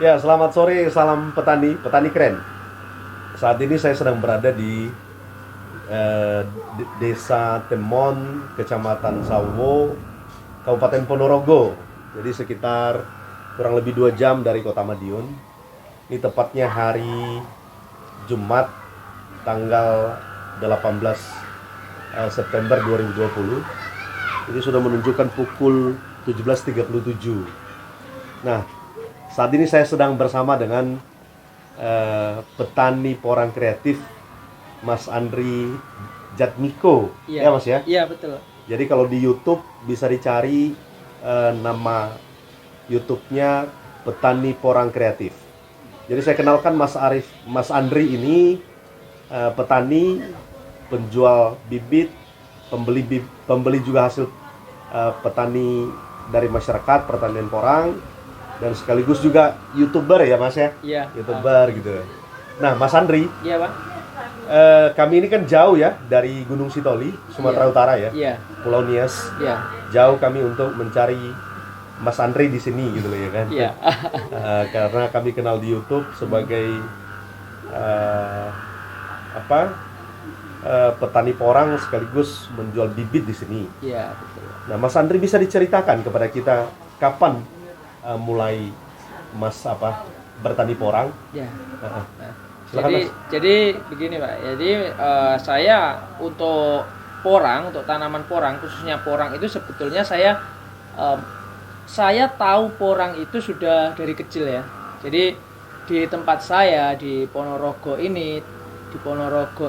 Ya, selamat sore, salam petani, petani keren. Saat ini saya sedang berada di Desa Temon, Kecamatan Sawo, Kabupaten Ponorogo. Jadi sekitar kurang lebih 2 jam dari Kota Madiun. Ini tepatnya hari Jumat, tanggal 18 September 2020. Ini sudah menunjukkan pukul 17.37. Nah, saat ini saya sedang bersama dengan petani porang kreatif Mas Andri Jatmiko. Iya. Ya Mas ya? Iya, betul. Jadi kalau di YouTube bisa dicari nama YouTube-nya Petani Porang Kreatif. Jadi saya kenalkan Mas Andri ini petani, penjual bibit, pembeli juga hasil petani dari masyarakat pertanian porang, dan sekaligus juga YouTuber ya Mas ya? Iya. YouTuber gitu. Nah Mas Andri, Iya, Pak. kami ini kan jauh ya dari Gunung Sitoli, Sumatera Iya. Utara ya, Iya. Pulau Nias. Iya. Jauh kami untuk mencari Mas Andri di sini gitu loh ya kan. Iya. Karena kami kenal di YouTube sebagai petani porang sekaligus menjual bibit di sini. Iya, betul. Nah, Mas Andri bisa diceritakan kepada kita kapan mulai Mas bertani porang? Iya. Nah, silakan Mas. Jadi begini, Pak. Jadi saya untuk porang, untuk tanaman porang, khususnya porang itu sebetulnya saya tahu porang itu sudah dari kecil ya. Jadi di tempat saya di Ponorogo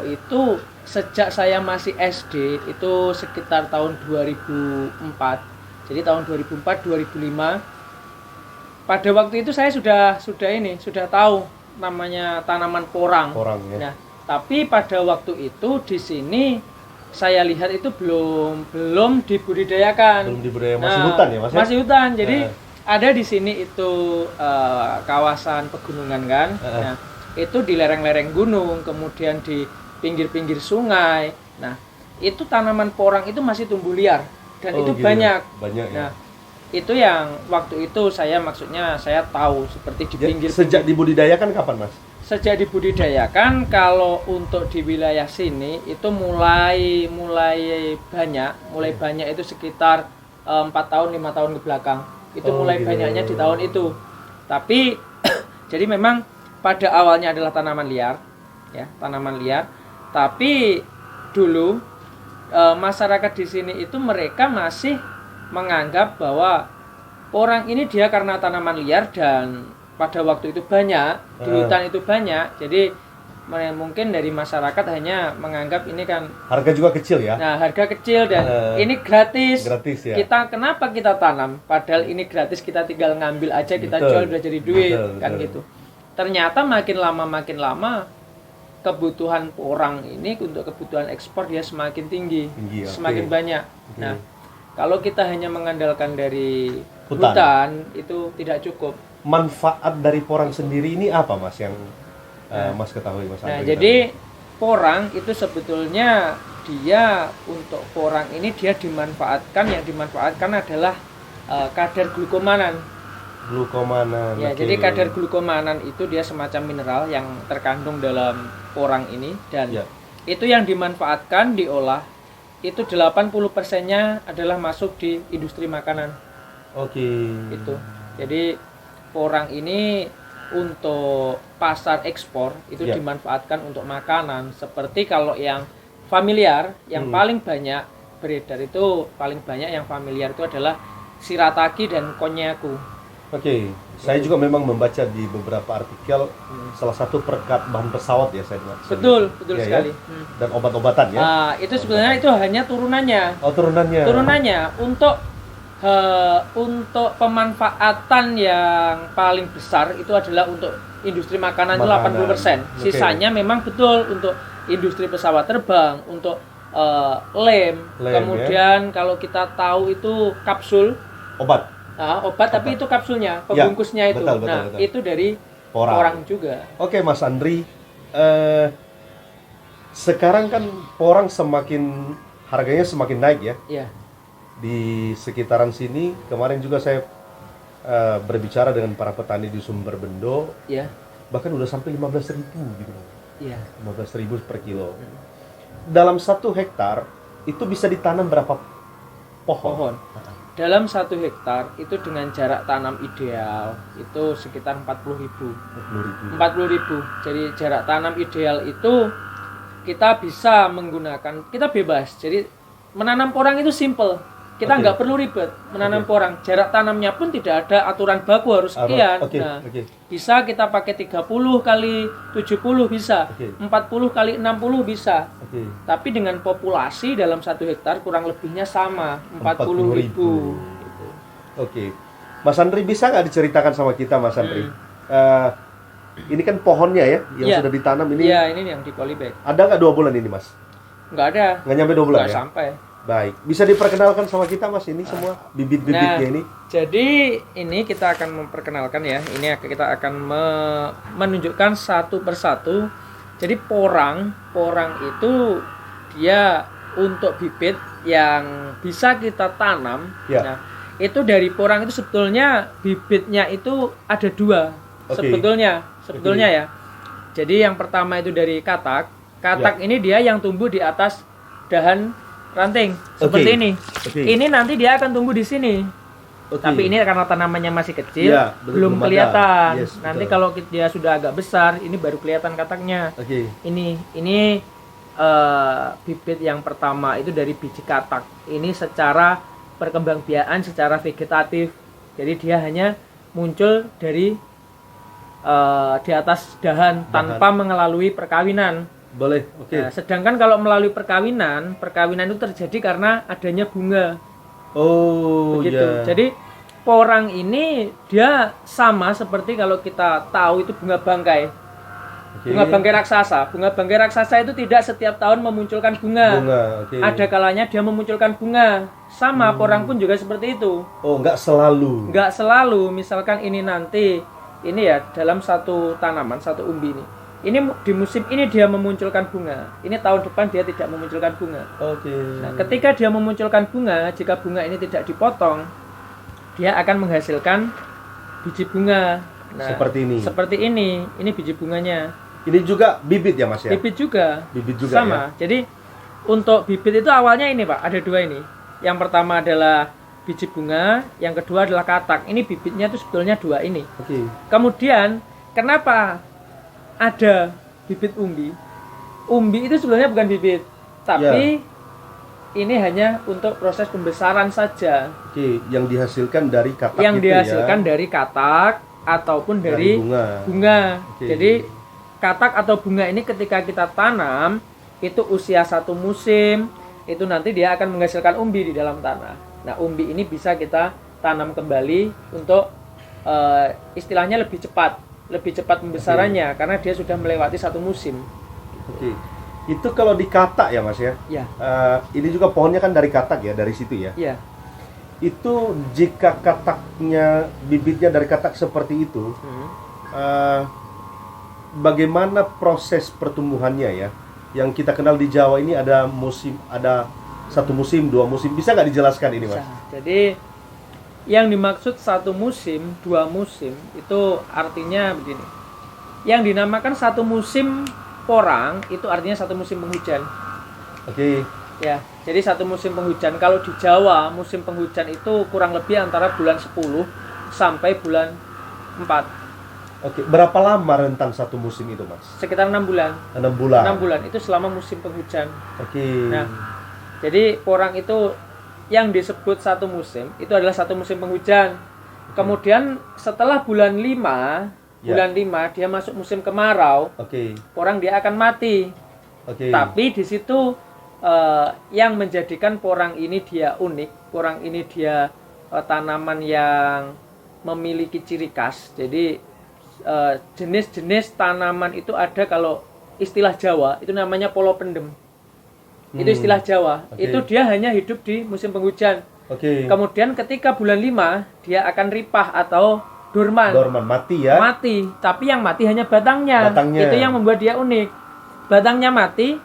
itu sejak saya masih SD itu sekitar tahun 2004. Jadi tahun 2004 2005 pada waktu itu saya sudah tahu namanya tanaman porang. Porang ya. Nah, tapi pada waktu itu di sini saya lihat itu belum dibudidayakan. Belum dibudidayakan, masih hutan ya Mas? Masih hutan. Jadi ada di sini itu kawasan pegunungan kan. Nah, itu di lereng-lereng gunung, kemudian di pinggir-pinggir sungai. Nah, itu tanaman porang itu masih tumbuh liar dan itu gitu. banyak. Banyak ya. Nah, itu yang waktu itu saya tahu seperti di pinggir. Sejak dibudidayakan kapan Mas? Sejak dibudidayakan kalau untuk di wilayah sini itu mulai banyak itu sekitar 4 tahun 5 tahun ke belakang. Itu mulai gitu. Banyaknya di tahun itu. Tapi jadi memang pada awalnya adalah tanaman liar ya, tanaman liar. Tapi dulu masyarakat di sini itu mereka masih menganggap bahwa porang ini dia karena tanaman liar dan pada waktu itu banyak di hutan itu banyak, jadi mungkin dari masyarakat hanya menganggap ini kan harga juga kecil ya. Nah, harga kecil dan ini gratis ya. Kenapa kita tanam padahal ini gratis, kita tinggal ngambil aja, kita jual udah jadi duit. Kan gitu. Ternyata makin lama kebutuhan porang ini untuk kebutuhan ekspor dia semakin tinggi semakin banyak. Nah, kalau kita hanya mengandalkan dari hutan itu tidak cukup. Manfaat dari porang sendiri ini apa Mas yang Mas ketahui Mas? Nah, jadi porang itu sebetulnya untuk porang ini yang dimanfaatkan adalah kadar glukomanan. Ya, jadi kadar glukomanan itu dia semacam mineral yang terkandung dalam porang ini dan itu yang dimanfaatkan diolah itu 80%-nya adalah masuk di industri makanan. Itu. Jadi porang ini untuk pasar ekspor itu dimanfaatkan untuk makanan. Seperti kalau yang familiar, yang paling banyak beredar itu yang familiar itu adalah shirataki dan konnyaku. Saya juga memang membaca di beberapa artikel salah satu perekat bahan pesawat ya saya dengar. Betul sekali. Ya? Dan obat-obatan ya. Itu sebenarnya itu hanya turunannya. Turunannya untuk pemanfaatan yang paling besar itu adalah untuk industri makanan. Itu 80%. Sisanya memang betul untuk industri pesawat terbang, untuk lem kemudian kalau kita tahu itu kapsul obat. Tapi itu kapsulnya, pembungkusnya itu. Betul. Itu dari porang juga. Mas Andri, sekarang kan porang harganya semakin naik ya. Iya. Di sekitaran sini kemarin juga saya berbicara dengan para petani di Sumberbendo, Ya. bahkan udah sampai 15.000 gitu. Iya. 15.000 per kilo. Dalam 1 hektar itu bisa ditanam berapa pohon? Pohon. Dalam 1 hektar itu dengan jarak tanam ideal itu sekitar 40.000. 40.000. Jadi jarak tanam ideal itu kita bisa menggunakan, kita bebas. Jadi menanam porang itu simple. Kita Oke. nggak perlu ribet menanam porang. Jarak tanamnya pun tidak ada aturan baku harus sekian. Oke, Nah, oke. bisa kita pakai 30 kali 70 bisa. Oke. 40 kali 60 bisa. Oke. Tapi dengan populasi dalam 1 hektar kurang lebihnya sama, 40.000. Gitu. Oke. Mas Andri, bisa nggak diceritakan sama kita, Mas Andri? Ini kan pohonnya ya, yang Iya. sudah ditanam ini. Iya, ini yang di polybag. Ada nggak 2 bulan ini, Mas? Nggak ada. Nggak nyampe 2 bulan Nggak ya? sampai. Baik. Bisa diperkenalkan sama kita, Mas, ini semua bibit-bibitnya Nah, ini? jadi ini kita akan memperkenalkan ya. Ini kita akan menunjukkan satu persatu. Jadi porang itu dia untuk bibit yang bisa kita tanam. Ya. Nah, itu dari porang itu sebetulnya bibitnya itu ada 2. Oke. Sebetulnya ya. Jadi yang pertama itu dari katak. Katak ini dia yang tumbuh di atas dahan ranting seperti Oke. ini. Oke. Ini nanti dia akan tumbuh di sini. Oke. Tapi ini karena tanamannya masih kecil, Iya, belum belum ada. kelihatan. Yes, Nanti betul. kalau dia sudah agak besar, ini baru kelihatan kataknya. Oke. Ini bibit yang pertama itu dari biji katak. Ini secara perkembangbiakan, secara vegetatif. Jadi dia hanya muncul dari di atas dahan tanpa melalui perkawinan. Boleh. Oke. Nah, sedangkan kalau melalui perkawinan itu terjadi karena adanya bunga. Oh, Begitu. ya. Jadi porang ini dia sama seperti kalau kita tahu itu bunga bangkai. Oke. Bunga bangkai raksasa. Bunga bangkai raksasa itu tidak setiap tahun memunculkan bunga. Oke. Ada kalanya dia memunculkan bunga. Sama porang pun juga seperti itu. Oh, nggak selalu. Nggak selalu. Misalkan ini nanti ini ya dalam satu tanaman, satu umbi ini. Ini di musim ini dia memunculkan bunga. Ini tahun depan dia tidak memunculkan bunga. Oke. Nah, ketika dia memunculkan bunga, jika bunga ini tidak dipotong, dia akan menghasilkan biji bunga. Nah, Seperti ini. Seperti ini biji bunganya. Ini juga bibit ya, Mas ya? Bibit juga. Bibit juga sama. ya? Jadi untuk bibit itu awalnya ini, Pak, ada 2 ini. Yang pertama adalah biji bunga, yang kedua adalah katak. Ini bibitnya itu sebetulnya 2 ini. Oke. Kemudian kenapa ada bibit umbi? Umbi itu sebenarnya bukan bibit, tapi ini hanya untuk proses pembesaran saja. Oke, yang dihasilkan dari katak Yang itu dihasilkan ya? dari katak ataupun dari bunga. Oke. Jadi katak atau bunga ini ketika kita tanam itu usia 1 musim, itu nanti dia akan menghasilkan umbi di dalam tanah. Nah, umbi ini bisa kita tanam kembali untuk istilahnya lebih cepat pembesarannya karena dia sudah melewati 1 musim. Oke. Itu kalau di katak ya, Mas ya? Ya. Ini juga pohonnya kan dari katak ya, dari situ ya? Iya. Itu jika kataknya, bibitnya dari katak seperti itu, bagaimana proses pertumbuhannya ya? Yang kita kenal di Jawa ini ada musim, ada 1 musim, 2 musim. Bisa nggak dijelaskan ini, Mas? Bisa. Jadi yang dimaksud 1 musim, 2 musim itu artinya begini. Yang dinamakan 1 musim porang itu artinya 1 musim penghujan. Oke. Ya, jadi 1 musim penghujan. Kalau di Jawa musim penghujan itu kurang lebih antara bulan 10 sampai bulan 4. Oke. Berapa lama rentang 1 musim itu, Mas? Sekitar 6 bulan. 6 bulan. 6 bulan itu selama musim penghujan. Oke. Nah, jadi porang itu yang disebut 1 musim itu adalah 1 musim penghujan. Kemudian setelah bulan 5, bulan 5 dia masuk musim kemarau. Oke. Porang dia akan mati. Oke. Tapi di situ yang menjadikan porang ini dia unik, porang ini dia tanaman yang memiliki ciri khas. Jadi jenis-jenis tanaman itu ada, kalau istilah Jawa itu namanya polopendem. Itu istilah Jawa. Oke. Itu dia hanya hidup di musim penghujan. Oke. Kemudian ketika bulan 5 dia akan ripah atau dorman. Dorman, mati ya? Mati, tapi yang mati hanya batangnya. Batangnya. Itu yang membuat dia unik. Batangnya mati,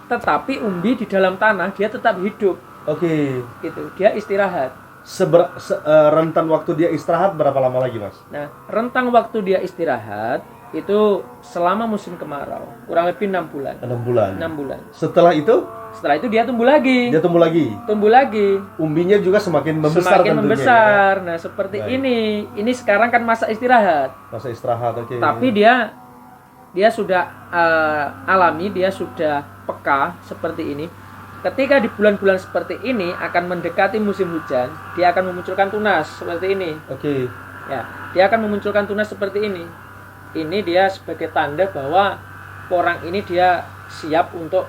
tetapi umbi di dalam tanah dia tetap hidup. Oke. Gitu. Dia istirahat. Rentan waktu dia istirahat berapa lama lagi, Mas? Nah, rentang waktu dia istirahat itu selama musim kemarau, kurang lebih 6 bulan. 6 bulan. 6 bulan. Setelah itu Dia tumbuh lagi. dia tumbuh lagi. Tumbuh lagi. Umbinya juga semakin membesar Semakin tentunya, membesar. Nah, seperti Baik. ini sekarang kan masa istirahat. ya? Masa istirahat, oke. Tapi dia sudah alami, dia sudah peka seperti ini. Ketika di bulan-bulan seperti ini akan mendekati musim hujan, dia akan memunculkan tunas seperti ini. Oke. Ya, dia akan memunculkan tunas seperti ini. Ini dia sebagai tanda bahwa porang ini dia siap untuk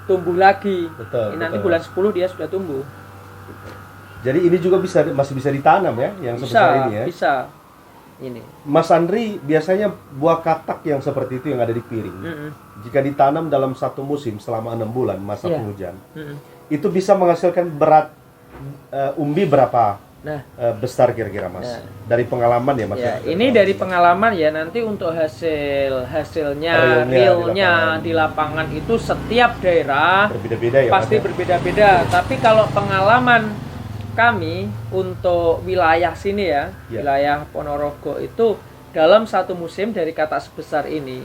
tumbuh lagi. Betul, Nanti betul. bulan 10 dia sudah tumbuh. Jadi ini juga masih bisa ditanam ya, yang sebesar ini ya. Bisa. Ini. Mas Andri, biasanya buah katak yang seperti itu yang ada di piring, Mm-mm. jika ditanam dalam satu musim selama 6 bulan masa Iya. penghujan, Mm-mm. itu bisa menghasilkan berat umbi berapa Nah, besar kira-kira, Mas? Ya. Dari pengalaman ya, Mas? ya, ini dari pengalaman ya, nanti untuk hasilnya realnya di di lapangan itu setiap daerah berbeda-beda ya, pasti Mas, ya? berbeda-beda. Tapi kalau pengalaman kami untuk wilayah sini ya, Ya. wilayah Ponorogo itu dalam satu musim dari katak sebesar ini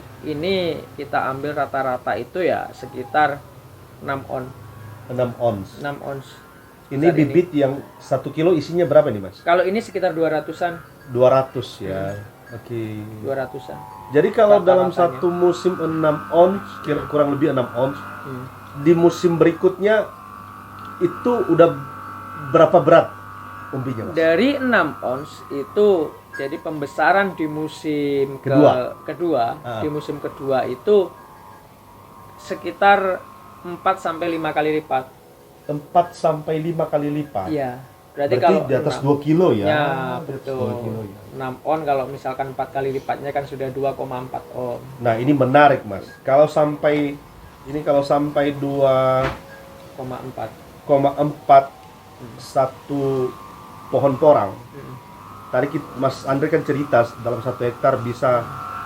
kita ambil rata-rata itu ya sekitar 6 on, 6 ons. 6 ons. Ini Besar bibit yang 1 kilo isinya berapa nih, Mas? Kalau ini sekitar 200-an, 200 ya. Oke. 200-an. Jadi kalau dalam Rata-ratanya. satu musim 6 ons, kurang lebih 6 ons, Hmm. di musim berikutnya itu udah berapa berat umbinya, Mas? Dari 6 ons itu jadi pembesaran di musim kedua di musim kedua itu sekitar 4 sampai 5 kali lipat. 4 sampai 5 kali lipat. Iya. Berarti kalau di atas 6 2 kilo ya. Ya, Di atas betul. 2 kilo ya. 6 on kalau misalkan 4 kali lipatnya kan sudah 2,4 on. Nah, ini menarik, Mas. Kalau sampai 2,4. 2,4 satu pohon porang. Hmm. Tadi Mas Andre kan cerita dalam 1 hektar bisa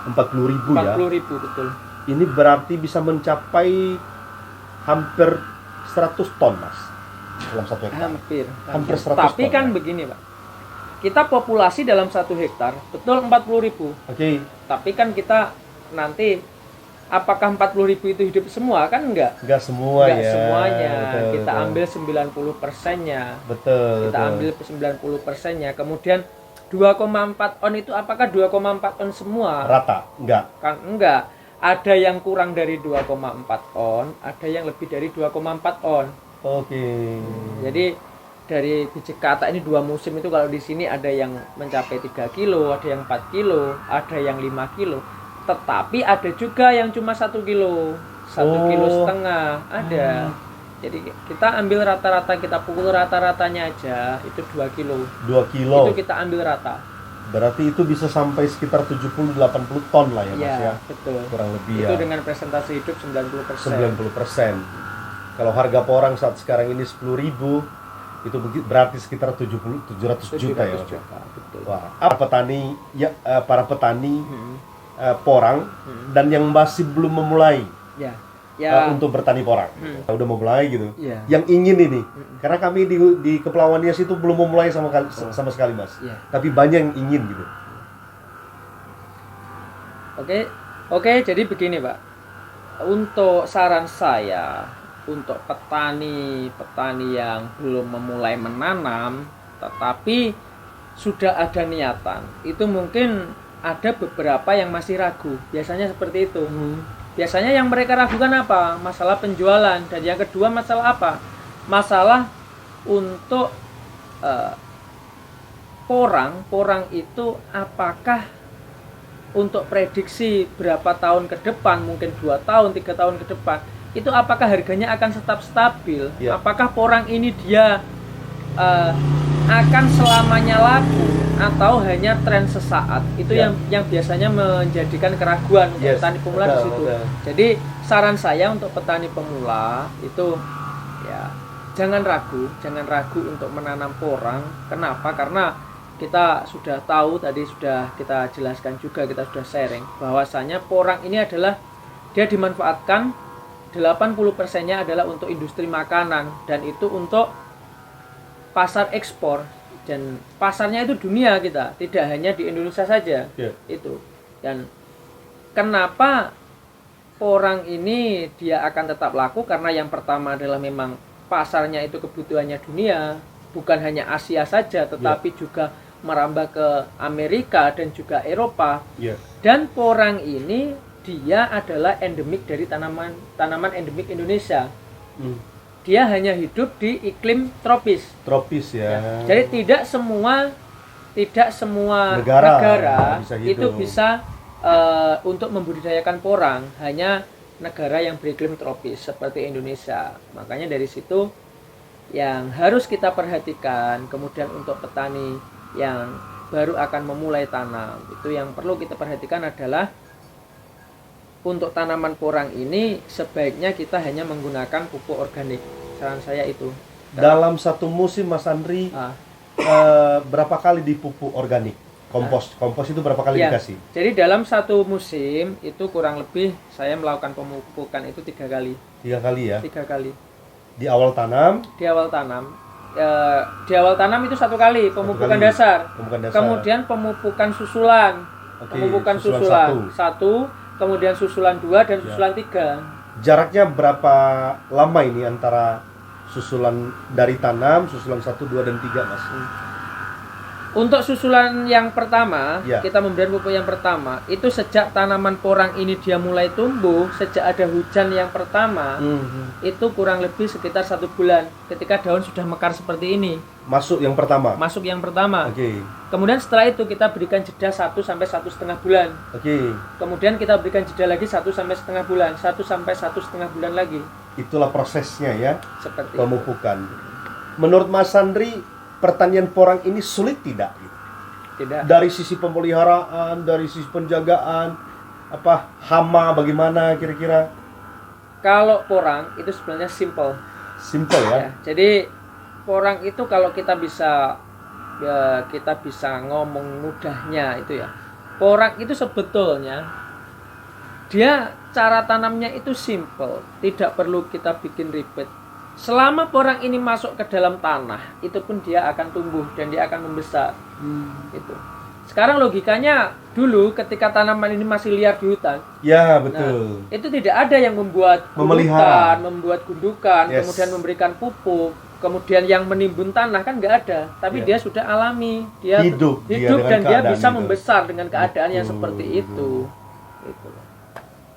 40.000 ya. 40.000 betul. Ini berarti bisa mencapai hampir 100 ton, Mas, dalam 1 hektar. Hampir 100 Tapi ton, kan ya. begini, Pak. Kita populasi dalam 1 hektar betul 40.000. Oke. Tapi kan kita nanti apakah 40.000 itu hidup semua? Kan enggak. Enggak semua Enggak ya. semuanya. Betul, Kita betul. ambil 90%-nya. Betul. Kita betul. ambil 90%-nya. Kemudian 2,4 on itu apakah 2,4 on semua? Rata? Enggak. Kan enggak. Ada yang kurang dari 2,4 on, ada yang lebih dari 2,4 on. Oke. Jadi dari biji katak ini 2 musim itu kalau di sini ada yang mencapai 3 kilo, ada yang 4 kilo, ada yang 5 kilo. Tetapi ada juga yang cuma 1 kilo, 1 kilo setengah ada. Jadi kita ambil rata-rata, kita pukul rata-ratanya aja itu 2 kilo. 2 kilo. Itu kita ambil rata. Berarti itu bisa sampai sekitar 70-80 ton lah ya, Mas ya. Betul. Kurang lebih Itu ya. dengan presentasi hidup 90%. 90%. Kalau harga porang saat sekarang ini 10.000, itu berarti sekitar 700 juta ya, Mas. 700 juta, betul. Wah, apa petani ya, para petani Hmm. porang dan yang masih belum memulai Ya. Ya. untuk bertani porang, udah memulai gitu. Ya. Yang ingin ini, karena kami di Kepulauan Nias itu belum memulai sama sekali, Mas. Ya. Tapi banyak yang ingin gitu. Oke, jadi begini, Pak. Untuk saran saya untuk petani yang belum memulai menanam tetapi sudah ada niatan, itu mungkin ada beberapa yang masih ragu. Biasanya seperti itu. Biasanya yang mereka ragukan apa? Masalah penjualan. Dan yang kedua masalah apa? Masalah untuk porang itu apakah untuk prediksi berapa tahun ke depan, mungkin 2 tahun, 3 tahun ke depan, itu apakah harganya akan tetap stabil? Ya. Apakah porang ini dia akan selamanya laku atau hanya tren sesaat? Itu Ya. yang biasanya menjadikan keraguan untuk Yes, petani pemula di betul, situ. betul. Jadi saran saya untuk petani pemula itu ya jangan ragu untuk menanam porang. Kenapa? Karena kita sudah tahu, tadi sudah kita jelaskan juga, kita sudah sharing bahwasanya porang ini adalah dia dimanfaatkan 80%-nya adalah untuk industri makanan dan itu untuk pasar ekspor. dan pasarnya itu dunia kita, tidak hanya di Indonesia saja. Ya. Itu. Dan kenapa porang ini dia akan tetap laku? Karena yang pertama adalah memang pasarnya itu kebutuhannya dunia, bukan hanya Asia saja, tetapi juga merambah ke Amerika dan juga Eropa. Ya. Dan porang ini dia adalah endemik dari tanaman endemik Indonesia. Dia hanya hidup di iklim tropis. Tropis ya. Jadi tidak semua negara bisa itu hidup. bisa untuk membudidayakan porang, hanya negara yang beriklim tropis seperti Indonesia. Makanya dari situ yang harus kita perhatikan. Kemudian untuk petani yang baru akan memulai tanam, itu yang perlu kita perhatikan adalah untuk tanaman porang ini sebaiknya kita hanya menggunakan pupuk organik. Saran saya itu. Dalam satu musim Mas Andri berapa kali dipupuk organik? Kompos itu berapa kali Ya, dikasih? jadi dalam satu musim itu kurang lebih saya melakukan pemupukan itu 3 kali. 3 kali ya. 3 kali. Di awal tanam, Di awal tanam. Di awal tanam itu 1 kali pemupukan kali. dasar. Pemupukan dasar. Kemudian pemupukan susulan. Oke, Pemupukan susulan susulan 1, kemudian susulan 2 dan susulan 3. jaraknya berapa lama ini antara susulan dari tanam, susulan 1, 2, dan 3 Mas? Untuk susulan yang pertama, Ya. kita memberikan pupuk yang pertama itu sejak tanaman porang ini dia mulai tumbuh, sejak ada hujan yang pertama, itu kurang lebih sekitar 1 bulan ketika daun sudah mekar seperti ini. Masuk yang pertama. Masuk yang pertama. Oke. Kemudian setelah itu kita berikan jeda 1 sampai 1,5 bulan. Oke. Kemudian kita berikan jeda lagi 1 sampai 1,5 bulan, 1 sampai 1,5 bulan lagi. Itulah prosesnya ya, Seperti itu. pemupukan. Menurut Mas Andri, pertanian porang ini sulit tidak? Tidak. Dari sisi pemeliharaan, dari sisi penjagaan, hama bagaimana kira-kira? Kalau porang itu sebenarnya simple. Simple ya. Ya, jadi porang itu kalau kita bisa ngomong mudahnya itu ya. Porang itu sebetulnya dia cara tanamnya itu simple, tidak perlu kita bikin ribet. Selama porang ini masuk ke dalam tanah, itu pun dia akan tumbuh dan dia akan membesar. Itu. Sekarang logikanya dulu ketika tanaman ini masih liar di hutan, Ya, betul. itu tidak ada yang membuat Memelihara. gundukan, membuat gundukan, Yes. kemudian memberikan pupuk, kemudian yang menimbun tanah kan nggak ada. Tapi Ya. dia sudah alami, dia Hidup dia dengan dan dia keadaan bisa itu. membesar dengan keadaan yang Betul. seperti itu. Gitu.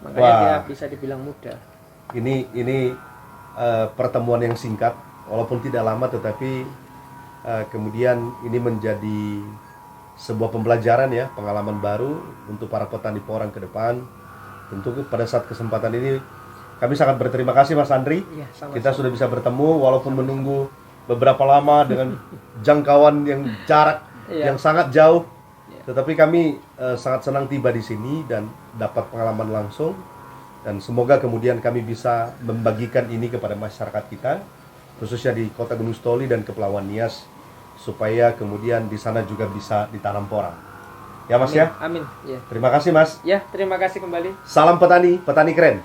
Makanya Wah. dia bisa dibilang mudah. Ini pertemuan yang singkat, walaupun tidak lama, tetapi kemudian ini menjadi sebuah pembelajaran ya, pengalaman baru untuk para petani porang ke depan. Tentu pada saat kesempatan ini kami sangat berterima kasih Mas Andri. Iya, sama-sama. Kita sudah bisa bertemu walaupun menunggu beberapa lama dengan jangkauan yang jarak Iya. yang sangat jauh. Iya. Tetapi kami sangat senang tiba di sini dan dapat pengalaman langsung. Dan semoga kemudian kami bisa membagikan ini kepada masyarakat kita, khususnya di Kota Gunung Sitoli dan Kepulauan Nias, supaya kemudian di sana juga bisa ditanam porang. Ya Mas Amin. ya? Amin. Ya. Terima kasih Mas. Ya, terima kasih kembali. Salam petani, petani keren.